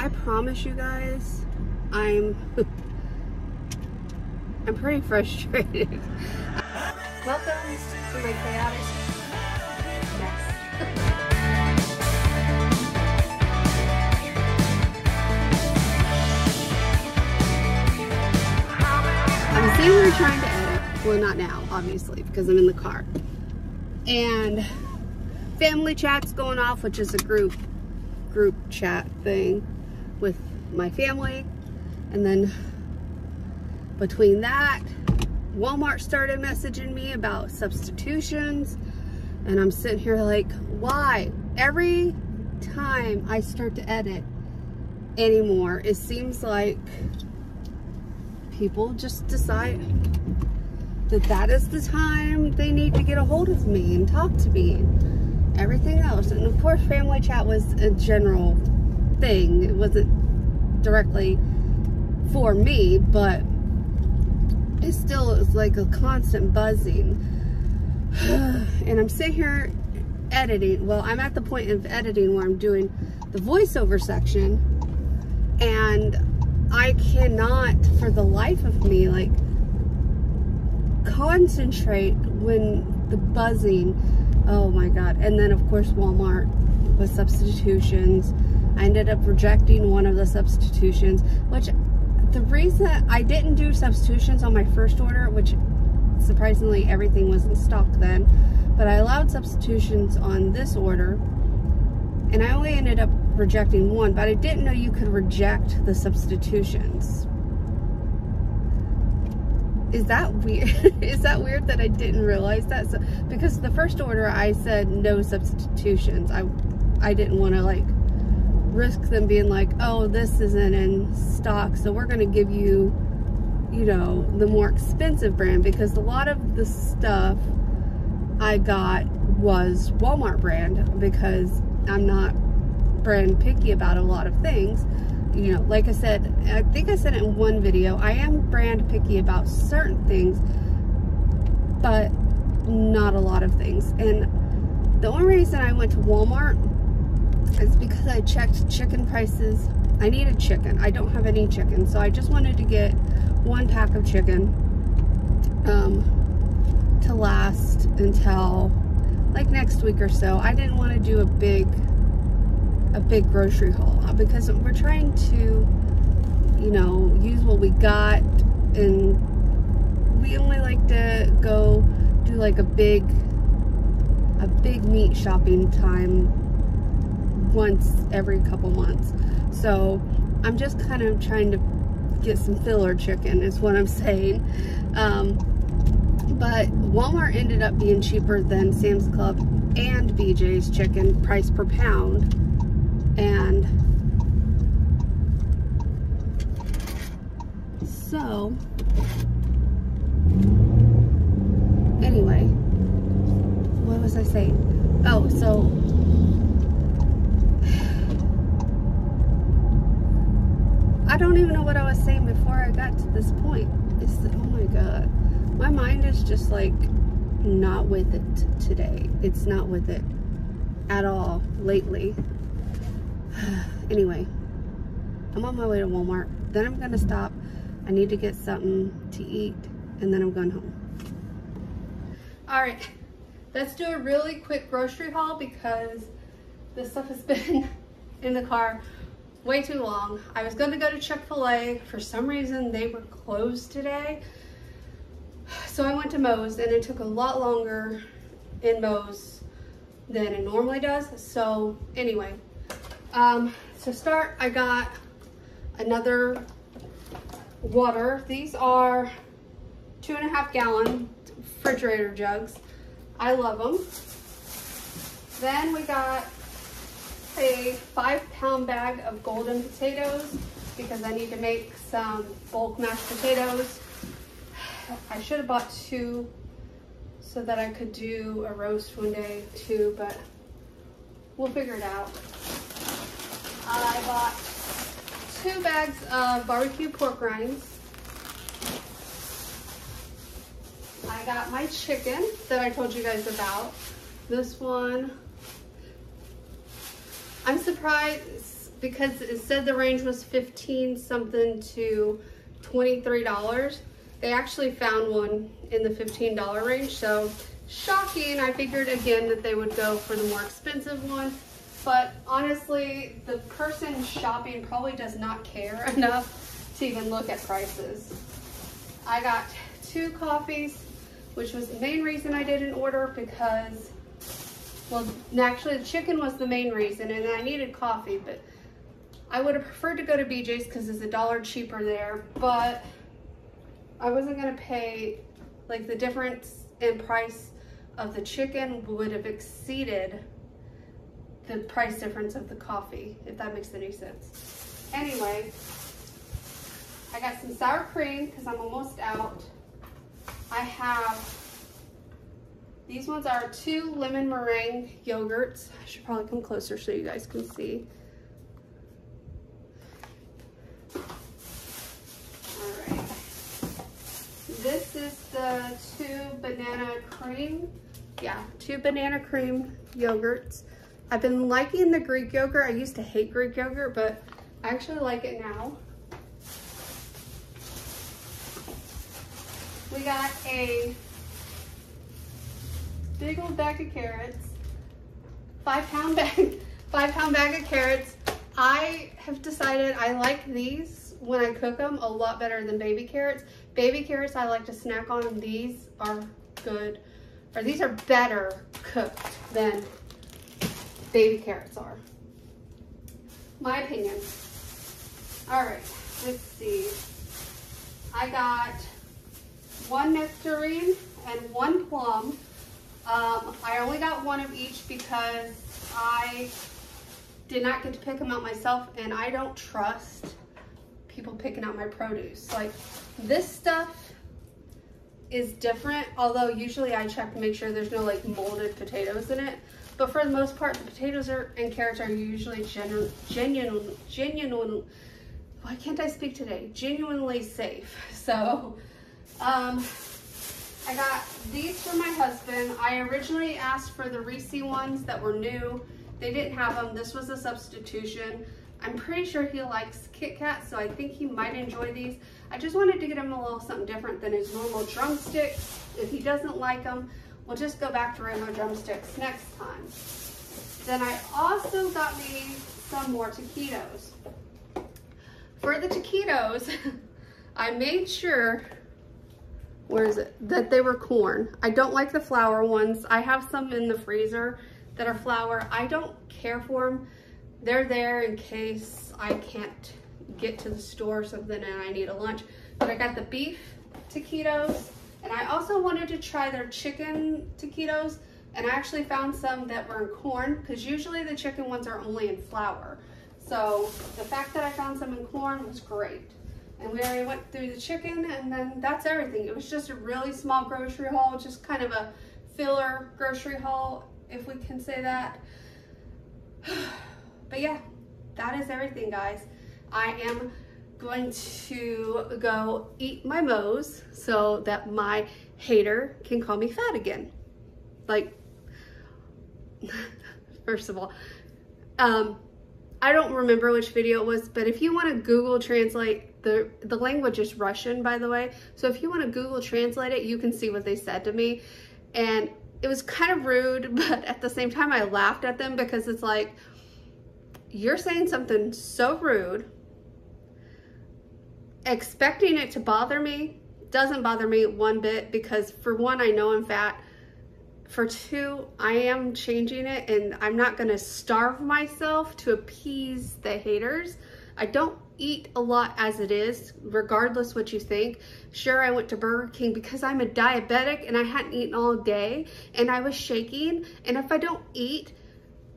I promise you guys, I'm pretty frustrated. Welcome to my chaotic mess. I'm sitting here trying to edit. Well, not now, obviously, because I'm in the car. And family chat's going off, which is a group chat thing with my family. And then between that, Walmart started messaging me about substitutions. And I'm sitting here like, why? Every time I start to edit anymore, it seems like people just decide that that is the time they need to get a hold of me and talk to me. Everything else, and of course family chat was a general thing. It wasn't directly for me, but it still is like a constant buzzing. And I'm sitting here editing. Well, I'm at the point of editing where I'm doing the voiceover section, and I cannot for the life of me like concentrate when the buzzing. Oh my God. And then of course Walmart with substitutions. I ended up rejecting one of the substitutions, which the reason I didn't do substitutions on my first order, which surprisingly everything was in stock then, but I allowed substitutions on this order, and I only ended up rejecting one, but I didn't know you could reject the substitutions. Is that weird? Is that weird that I didn't realize that? So, because the first order I said no substitutions. I didn't want to like risk them being like, oh, this isn't in stock, so we're going to give you, you know, the more expensive brand, because a lot of the stuff I got was Walmart brand, because I'm not brand picky about a lot of things. You know, like I said, I think I said it in one video, I am brand picky about certain things, but not a lot of things. And the only reason I went to Walmart is because I checked chicken prices. I needed chicken. I don't have any chicken, so I just wanted to get one pack of chicken to last until like next week or so. I didn't want to do a big grocery haul because we're trying to, you know, use what we got, and we only like to go do like a big meat shopping time once every couple months. So I'm just kind of trying to get some filler chicken is what I'm saying. But Walmart ended up being cheaper than Sam's Club and BJ's chicken price per pound. And so anyway, what was I saying? Oh, so I don't even know what I was saying before I got to this point. It's, oh my God, my mind is just like not with it today. It's not with it at all lately. Anyway, I'm on my way to Walmart. Then I'm gonna stop. I need to get something to eat, and then I'm going home. All right, let's do a really quick grocery haul because this stuff has been in the car way too long. I was gonna go to Chick-fil-A. For some reason, they were closed today. So I went to Moe's, and it took a lot longer in Moe's than it normally does. So anyway, to start, I got another water. These are 2.5 gallon refrigerator jugs. I love them. Then we got a 5-pound bag of golden potatoes because I need to make some bulk mashed potatoes. I should have bought 2 so that I could do a roast one day too, but we'll figure it out. I bought 2 bags of barbecue pork rinds. I got my chicken that I told you guys about. This one, I'm surprised because it said the range was 15 something to $23, they actually found one in the $15 range. So shocking. I figured again that they would go for the more expensive one, but honestly, the person shopping probably does not care enough to even look at prices. I got 2 coffees, which was the main reason I didn't order, because, well, actually the chicken was the main reason, and I needed coffee, but I would have preferred to go to BJ's because it's $1 cheaper there, but I wasn't gonna pay, like, the difference in price of the chicken would have exceeded the price difference of the coffee, if that makes any sense. Anyway, I got some sour cream because I'm almost out. I have, these ones are 2 lemon meringue yogurts. I should probably come closer so you guys can see. All right. This is the 2 banana cream. Yeah, 2 banana cream yogurts. I've been liking the Greek yogurt. I used to hate Greek yogurt, but I actually like it now. We got a big old bag of carrots, 5-pound bag of carrots. I have decided I like these when I cook them a lot better than baby carrots. Baby carrots I like to snack on, and these are good, or these are better cooked than baby carrots are. My opinion. All right, let's see. I got 1 nectarine and 1 plum. I only got 1 of each because I did not get to pick them out myself, and I don't trust people picking out my produce. Like, this stuff is different, although usually I check to make sure there's no like molded potatoes in it. But for the most part, the potatoes and carrots are usually genuine. Why can't I speak today? Genuinely safe. So, I got these for my husband. I originally asked for the Reese ones that were new. They didn't have them. This was a substitution. I'm pretty sure he likes Kit Kat, so I think he might enjoy these. I just wanted to get him a little something different than his normal drumsticks. If he doesn't like them, we'll just go back to regular drumsticks next time. Then I also got me some more taquitos. For the taquitos, I made sure, where is it, that they were corn. I don't like the flour ones. I have some in the freezer that are flour. I don't care for them. They're there in case I can't get to the store or something and I need a lunch. But I got the beef taquitos, and I also wanted to try their chicken taquitos, and I actually found some that were in corn, because usually the chicken ones are only in flour. So the fact that I found some in corn was great. And we already went through the chicken, and then that's everything. It was just a really small grocery haul, just kind of a filler grocery haul, if we can say that. But yeah, that is everything, guys. I am going to go eat my Moe's so that my hater can call me fat again. Like, first of all, I don't remember which video it was, but if you want to Google translate, the language is Russian, by the way. So if you want to Google translate it, you can see what they said to me. And it was kind of rude, but at the same time, I laughed at them, because it's like, you're saying something so rude, expecting it to bother me. Doesn't bother me one bit, because for one, I know I'm fat. For two, I am changing it, and I'm not gonna starve myself to appease the haters. I don't eat a lot as it is, regardless what you think. Sure, I went to Burger King because I'm a diabetic and I hadn't eaten all day and I was shaking. And if I don't eat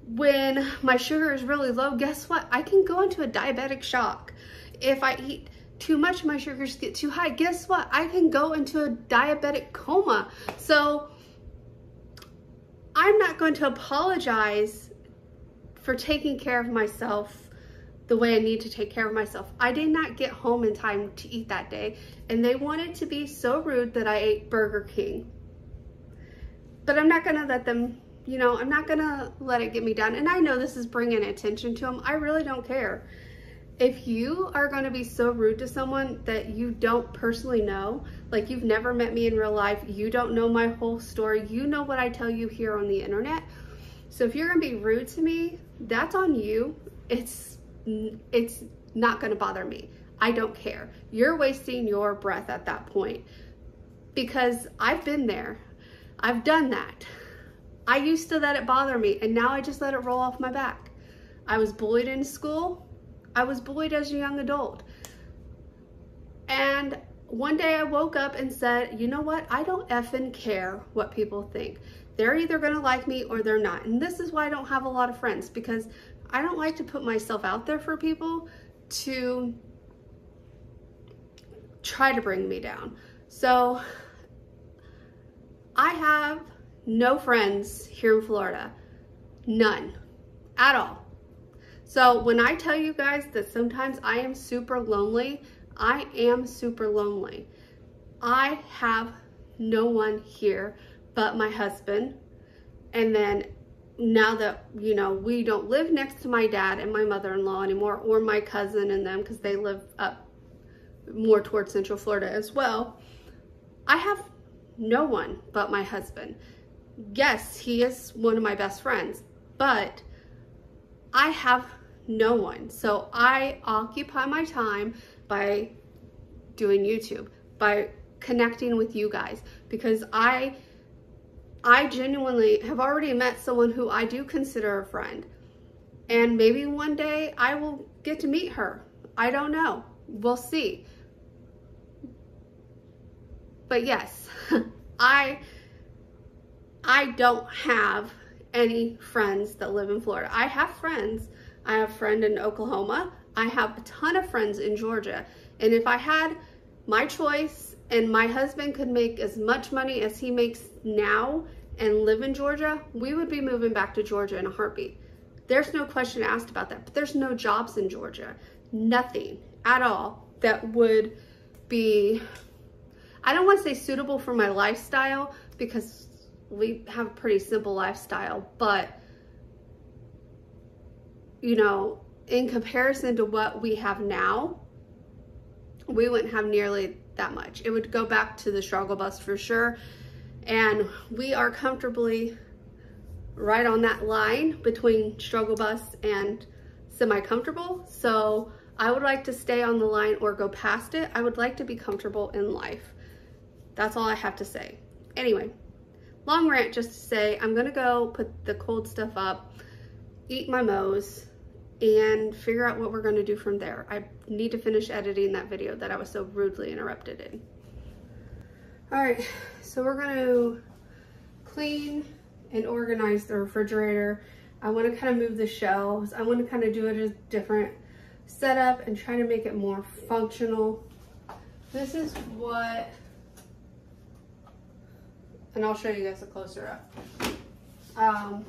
when my sugar is really low, guess what? I can go into a diabetic shock. If I eat too much, my sugars get too high. Guess what? I can go into a diabetic coma. So I'm not going to apologize for taking care of myself the way I need to take care of myself. I did not get home in time to eat that day, and they wanted to be so rude that I ate Burger King. But I'm not gonna let them you know, I'm not gonna let it get me down. And I know this is bringing attention to him. I really don't care. If you are gonna be so rude to someone that you don't personally know, like you've never met me in real life, you don't know my whole story, you know what I tell you here on the internet. So if you're gonna be rude to me, that's on you. It's not gonna bother me. I don't care. You're wasting your breath at that point, because I've been there. I've done that. I used to let it bother me, and now I just let it roll off my back. I was bullied in school. I was bullied as a young adult. And one day I woke up and said, you know what? I don't effing care what people think. They're either gonna like me or they're not. And this is why I don't have a lot of friends, because I don't like to put myself out there for people to try to bring me down. So I have no friends here in Florida. None at all. So when I tell you guys that sometimes I am super lonely, I am super lonely. I have no one here but my husband. And then now that, you know, we don't live next to my dad and my mother-in-law anymore, or my cousin and them, because they live up more towards Central Florida as well, I have no one but my husband. Yes, he is one of my best friends, but I have no one. So I occupy my time by doing YouTube, by connecting with you guys, because I genuinely have already met someone who I do consider a friend. And maybe one day I will get to meet her. I don't know. We'll see. But yes, I don't have any friends that live in Florida. I have friends. I have a friend in Oklahoma. I have a ton of friends in Georgia. And if I had my choice and my husband could make as much money as he makes now and live in Georgia, we would be moving back to Georgia in a heartbeat. There's no question asked about that. But there's no jobs in Georgia. Nothing at all that would be, I don't want to say suitable for my lifestyle, because we have a pretty simple lifestyle, but you know, in comparison to what we have now, we wouldn't have nearly that much. It would go back to the struggle bus for sure. And we are comfortably right on that line between struggle bus and semi-comfortable. So I would like to stay on the line or go past it. I would like to be comfortable in life. That's all I have to say. Anyway, long rant just to say, I'm gonna go put the cold stuff up, eat my Moe's, and figure out what we're gonna do from there. I need to finish editing that video that I was so rudely interrupted in. All right, so we're gonna clean and organize the refrigerator. I wanna kind of move the shelves. I wanna kind of do it as a different setup and try to make it more functional. This is what, and I'll show you guys a closer up.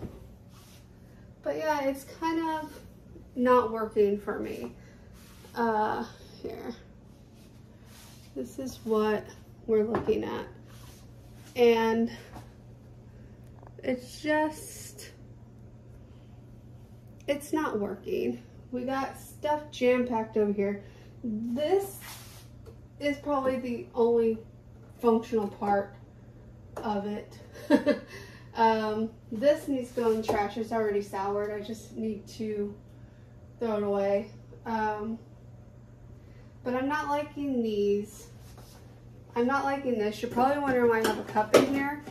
But yeah, it's kind of not working for me. Here. This is what we're looking at. And it's just, it's not working. We got stuff jam-packed over here. This is probably the only functional part of it. This needs to go in the trash. It's already soured. I just need to throw it away. But I'm not liking these. I'm not liking this. You're probably wondering why I have a cup in here.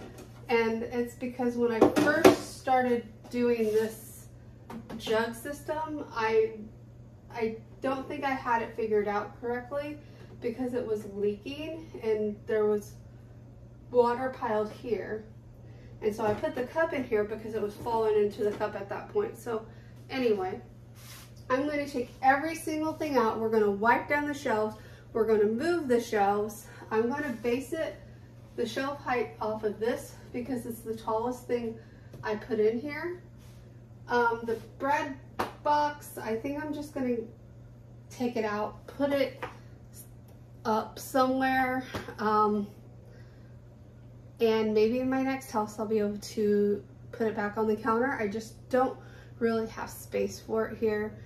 And it's because when I first started doing this jug system, I don't think I had it figured out correctly, because it was leaking and there was water piled here. And so I put the cup in here because it was falling into the cup at that point. So anyway, I'm going to take every single thing out. We're going to wipe down the shelves. We're going to move the shelves. I'm going to base it, the shelf height, off of this because it's the tallest thing I put in here. The bread box, I think I'm just going to take it out, put it up somewhere. And maybe in my next house I'll be able to put it back on the counter. I just don't really have space for it here,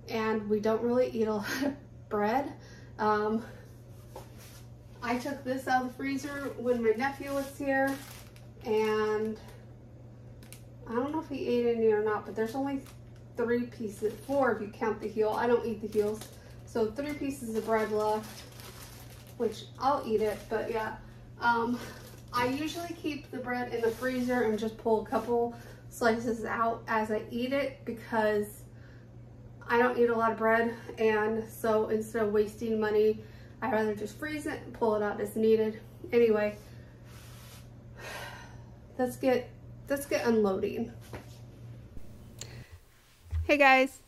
and we don't really eat a lot of bread. I took this out of the freezer when my nephew was here, and I don't know if he ate any or not, but there's only 3 pieces, 4 if you count the heel. I don't eat the heels. So 3 pieces of bread left, which I'll eat it, but yeah. I usually keep the bread in the freezer and just pull a couple slices out as I eat it, because I don't eat a lot of bread, and so instead of wasting money, I'd rather just freeze it and pull it out as needed. Anyway, let's get unloading. Hey guys,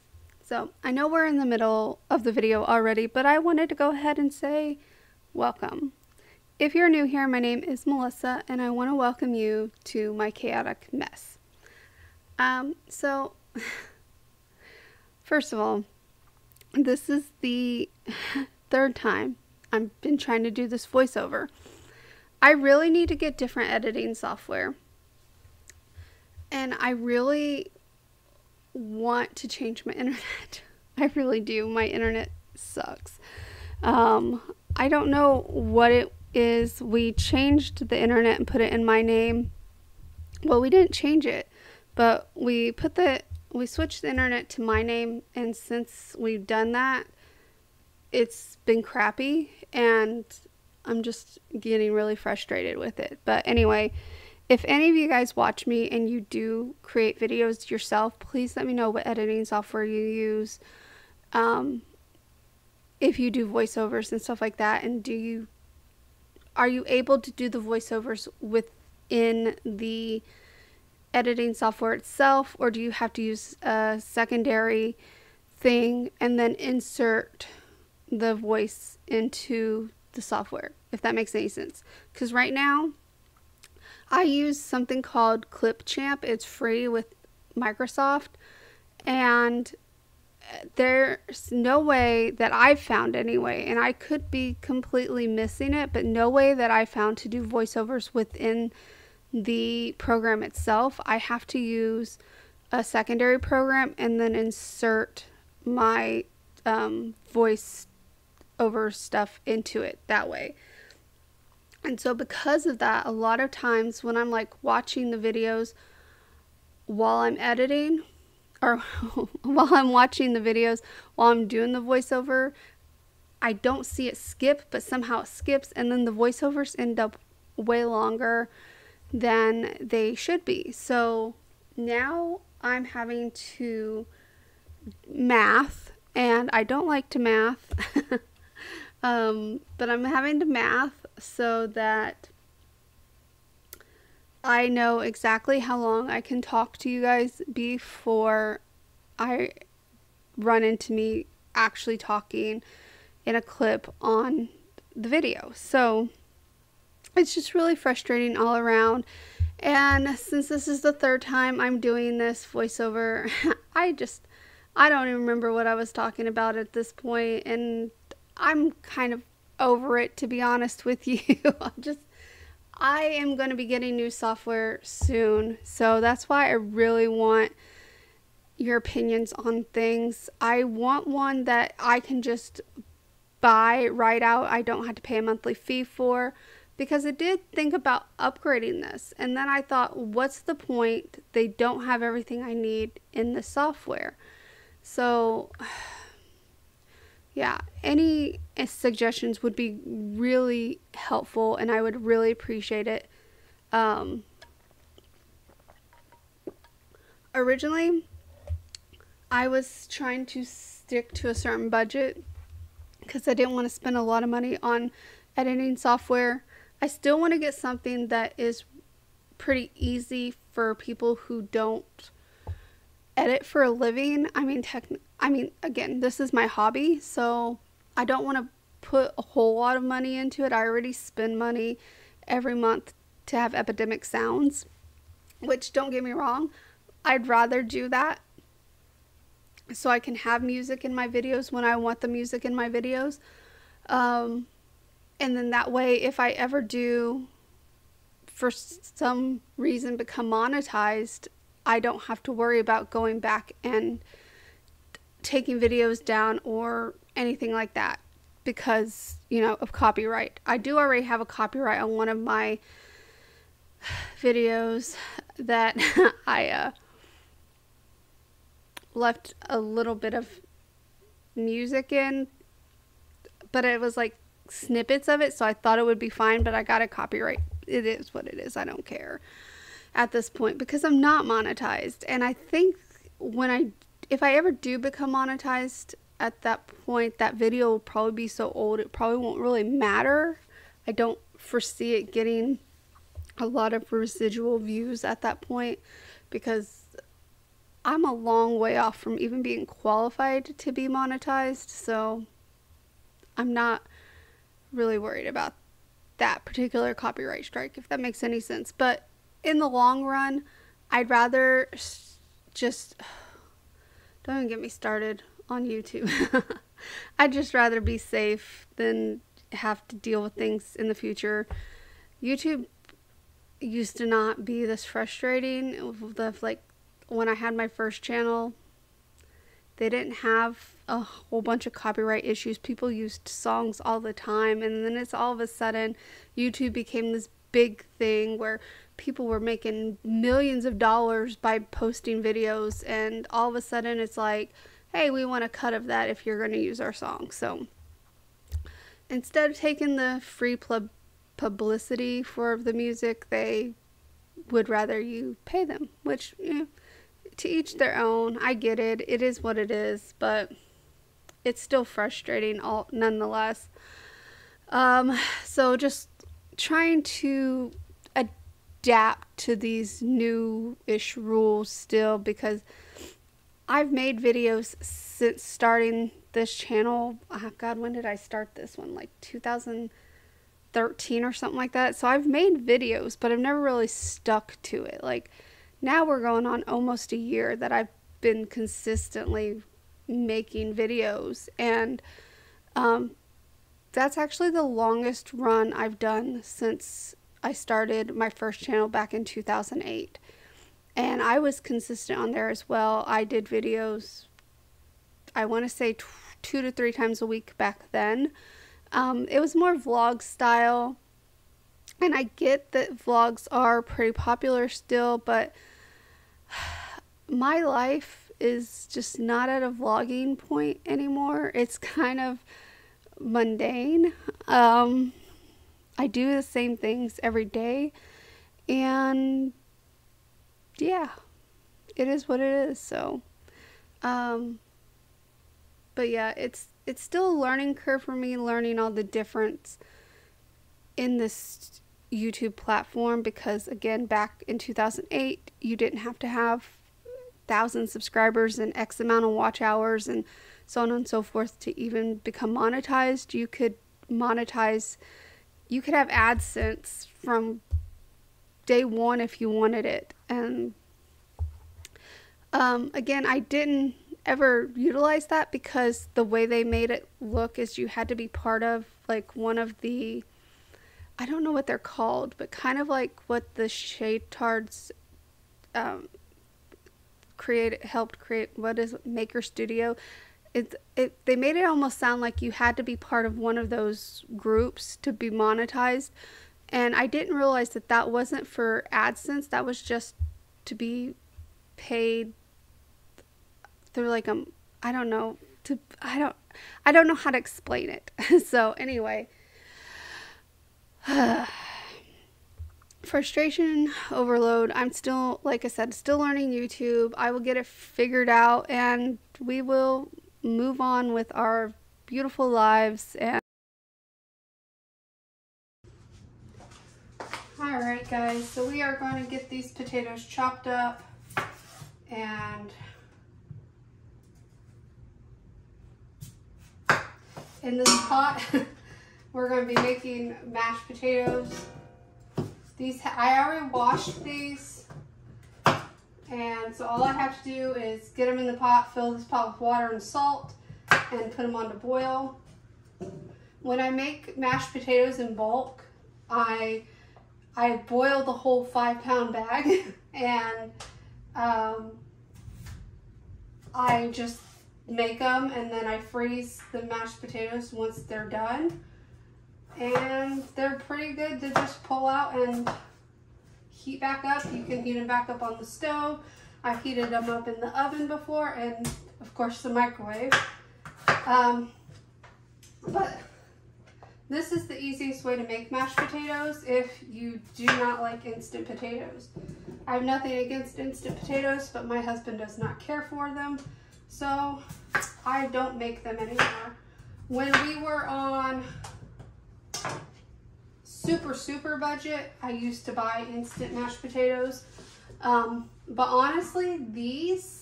so I know we're in the middle of the video already, but I wanted to go ahead and say welcome. If you're new here, my name is Melissa, and I want to welcome you to my chaotic mess. So first of all, this is the 3rd time I've been trying to do this voiceover. I really need to get different editing software, and I really want to change my internet. I really do. My internet sucks. I don't know what it is. We changed the internet and put it in my name. Well, we didn't change it, but we switched the internet to my name, and since we've done that, it's been crappy, and I'm just getting really frustrated with it. But anyway, if any of you guys watch me and you do create videos yourself, please let me know what editing software you use. If you do voiceovers and stuff like that, and are you able to do the voiceovers within the editing software itself, or do you have to use a secondary thing and then insert the voice into the software, if that makes any sense? Because right now I use something called Clipchamp. It's free with Microsoft, and there's no way that I've found anyway, and I could be completely missing it, but no way that I found to do voiceovers within the program itself. I have to use a secondary program and then insert my voice over stuff into it that way. And so because of that, a lot of times when I'm like watching the videos while I'm editing, or while I'm watching the videos while I'm doing the voiceover, I don't see it skip, but somehow it skips, and then the voiceovers end up way longer than they should be. So now I'm having to math, and I don't like to math. But I'm having to math so that I know exactly how long I can talk to you guys before I run into me actually talking in a clip on the video. So it's just really frustrating all around. And since this is the 3rd time I'm doing this voiceover, I don't even remember what I was talking about at this point, and I'm kind of over it, to be honest with you. I am going to be getting new software soon, so that's why I really want your opinions on things. I want one that I can just buy right out. I don't have to pay a monthly fee for, because I did think about upgrading this, and then I thought, what's the point? They don't have everything I need in the software. So yeah, any suggestions would be really helpful, and I would really appreciate it. Originally, I was trying to stick to a certain budget because I didn't want to spend a lot of money on editing software. I still want to get something that is pretty easy for people who don't edit for a living. I mean, again, this is my hobby, so I don't want to put a whole lot of money into it. I already spend money every month to have Epidemic Sounds, which, don't get me wrong, I'd rather do that so I can have music in my videos when I want the music in my videos. And then that way, if I ever do, for some reason, become monetized, I don't have to worry about going back and taking videos down or anything like that because, you know, of copyright. I do already have a copyright on one of my videos that I left a little bit of music in, but it was like snippets of it, so I thought it would be fine, but I got a copyright. It is what it is. I don't care at this point because I'm not monetized. And I think if I ever do become monetized, at that point that video will probably be so old it probably won't really matter. I don't foresee it getting a lot of residual views at that point because I'm a long way off from even being qualified to be monetized, so I'm not really worried about that particular copyright strike, if that makes any sense. But in the long run, I'd rather just, don't even get me started on YouTube. I'd just rather be safe than have to deal with things in the future. YouTube used to not be this frustrating. Like when I had my first channel, they didn't have a whole bunch of copyright issues. People used songs all the time, and then it's all of a sudden YouTube became this big thing where people were making millions of dollars by posting videos, and all of a sudden it's like, hey, we want a cut of that if you're going to use our song. So instead of taking the free publicity for the music, they would rather you pay them, which, you know, to each their own. I get it. It is what it is, but it's still frustrating nonetheless. So just trying to adapt to these new-ish rules still, because I've made videos since starting this channel. Oh God, when did I start this one? Like 2013 or something like that. So I've made videos, but I've never really stuck to it. Like now we're going on almost a year that I've been consistently making videos, and that's actually the longest run I've done since I started my first channel back in 2008. And I was consistent on there as well. I did videos, I want to say 2 to 3 times a week back then. It was more vlog style, and I get that vlogs are pretty popular still, but my life is just not at a vlogging point anymore. It's kind of mundane. I do the same things every day, and yeah, it is what it is. So but yeah, it's still a learning curve for me, learning all the difference in this YouTube platform, because again, back in 2008 you didn't have to have 1,000 subscribers and X amount of watch hours and so on and so forth to even become monetized. You could monetize, you could have AdSense from day one if you wanted it. And again, I didn't ever utilize that because the way they made it look is you had to be part of like one of the, I don't know what they're called, but kind of like what the Shaytards helped create, what is it, Maker Studio. They made it almost sound like you had to be part of one of those groups to be monetized, and I didn't realize that that wasn't for AdSense. That was just to be paid through like I don't know know how to explain it. So anyway, frustration overload. I'm still, like I said, still learning YouTube. I will get it figured out, and we will move on with our beautiful lives. And alright guys, so we are going to get these potatoes chopped up, and in this pot we're going to be making mashed potatoes. These, I already washed these, and so all I have to do is get them in the pot, fill this pot with water and salt, and put them on to boil. When I make mashed potatoes in bulk, I boil the whole 5-pound bag, and I just make them and then I freeze the mashed potatoes once they're done. And they're pretty good to just pull out and heat back up. You can heat them back up on the stove. I've heated them up in the oven before, and of course the microwave. But this is the easiest way to make mashed potatoes if you do not like instant potatoes. I have nothing against instant potatoes, but my husband does not care for them, so I don't make them anymore. When we were on super budget, I used to buy instant mashed potatoes. But honestly, these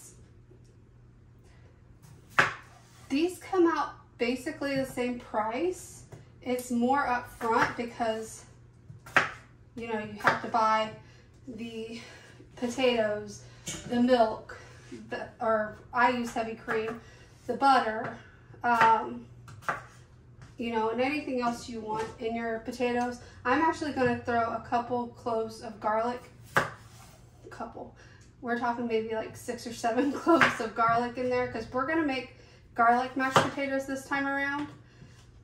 come out basically the same price. It's more up front because, you know, you have to buy the potatoes, the milk, or I use heavy cream, the butter, you know, and anything else you want in your potatoes. I'm actually going to throw a couple cloves of garlic. We're talking maybe like 6 or 7 cloves of garlic in there because we're going to make garlic mashed potatoes this time around.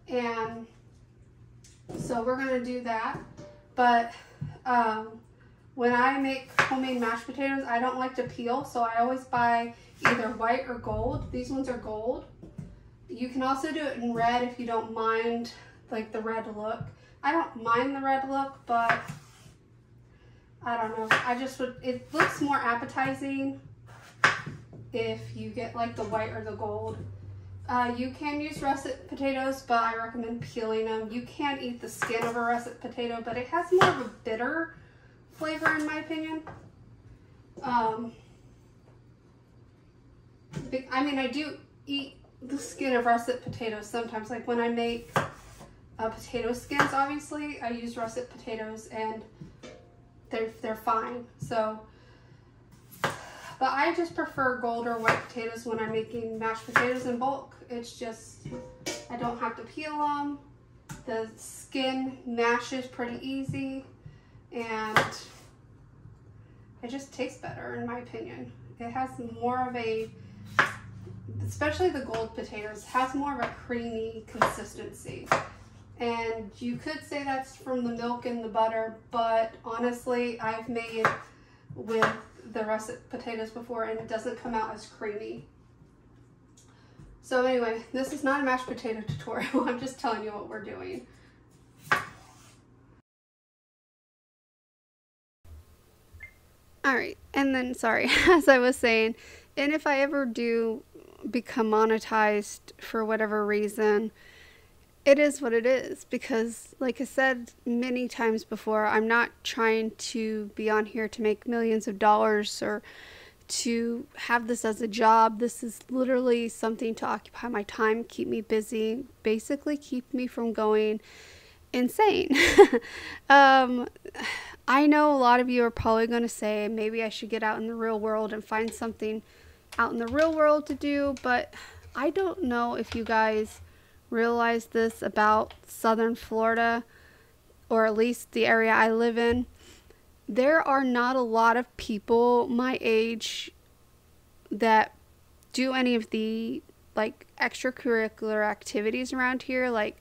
And so we're going to do that. But when I make homemade mashed potatoes, I don't like to peel, so I always buy either white or gold. These ones are gold. You can also do it in red if you don't mind like the red look. I don't mind the red look, but I don't know. It looks more appetizing if you get like the white or the gold. You can use russet potatoes, but I recommend peeling them. You can eat the skin of a russet potato, but it has more of a bitter flavor in my opinion. I mean, I do eat the skin of russet potatoes sometimes. Like when I make potato skins, obviously, I use russet potatoes and they're fine. So, but I just prefer gold or white potatoes when I'm making mashed potatoes in bulk. It's just, I don't have to peel them. The skin mashes pretty easy and it just tastes better in my opinion. It has more of a, especially the gold potatoes, has more of a creamy consistency. And you could say that's from the milk and the butter, but honestly, I've made with the russet potatoes before and it doesn't come out as creamy. So anyway, this is not a mashed potato tutorial. I'm just telling you what we're doing. All right, and then sorry, as I was saying, and if I ever do become monetized for whatever reason, it is what it is, because like I said many times before, I'm not trying to be on here to make millions of dollars or to have this as a job. This is literally something to occupy my time, keep me busy, basically keep me from going insane. I know a lot of you are probably going to say maybe I should get out in the real world and find something out in the real world to do, but I don't know if you guys realize this about Southern Florida, or at least the area I live in. There are not a lot of people my age that do any of the like extracurricular activities around here, like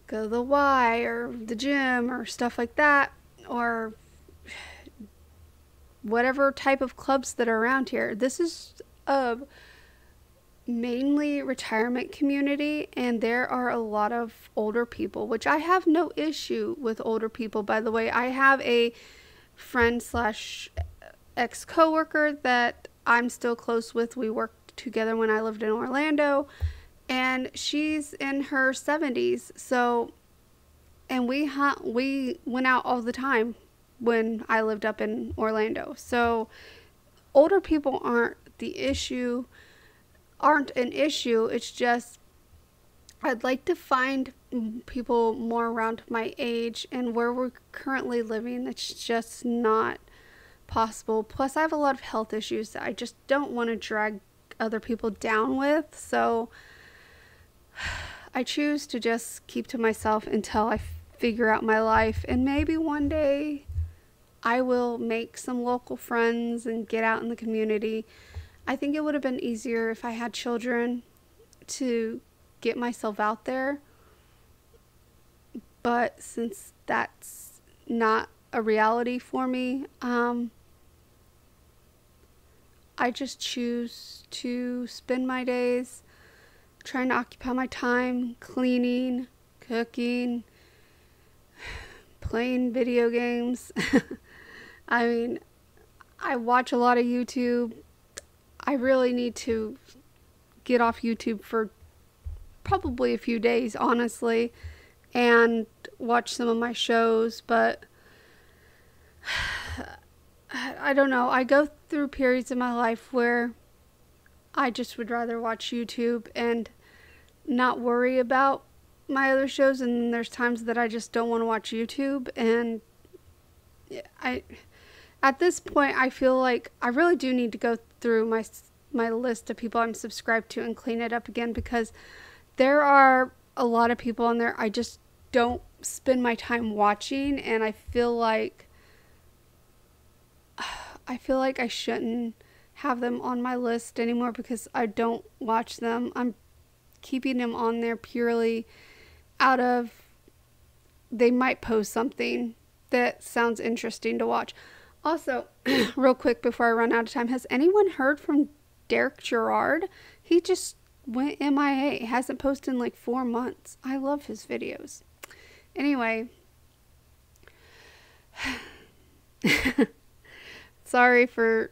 go to the Y or the gym or stuff like that, or whatever type of clubs that are around here. This is a mainly retirement community, and there are a lot of older people, which I have no issue with older people, by the way. I have a friend slash ex-coworker that I'm still close with. We worked together when I lived in Orlando, and she's in her 70s, so, and we went out all the time when I lived up in Orlando. So older people aren't an issue. It's just I'd like to find people more around my age, and where we're currently living, that's just not possible. Plus I have a lot of health issues that I just don't want to drag other people down with, so I choose to just keep to myself until I figure out my life, and maybe one day I will make some local friends and get out in the community. I think it would have been easier if I had children to get myself out there. But since that's not a reality for me, I just choose to spend my days trying to occupy my time cleaning, cooking, playing video games. I mean, I watch a lot of YouTube. I really need to get off YouTube for probably a few days, honestly, and watch some of my shows, but I don't know. I go through periods in my life where I just would rather watch YouTube and not worry about my other shows, and then there's times that I just don't want to watch YouTube, and at this point I feel like I really do need to go through my list of people I'm subscribed to and clean it up again, because there are a lot of people on there I just don't spend my time watching, and I feel like I shouldn't have them on my list anymore because I don't watch them. I'm keeping them on there purely out of they might post something that sounds interesting to watch. Also, real quick before I run out of time, has anyone heard from Derek Gerard? He just went MIA. He hasn't posted in like 4 months. I love his videos. Anyway, sorry for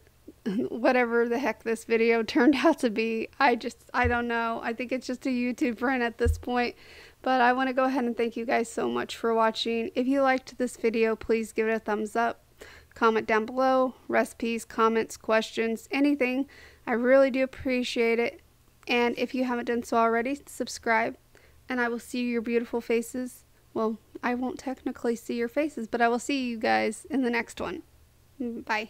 whatever the heck this video turned out to be. I don't know. I think it's just a YouTube rant at this point. But I want to go ahead and thank you guys so much for watching. If you liked this video, please give it a thumbs up. Comment down below. Recipes, comments, questions, anything. I really do appreciate it. And if you haven't done so already, subscribe. And I will see your beautiful faces. Well, I won't technically see your faces, but I will see you guys in the next one. Bye.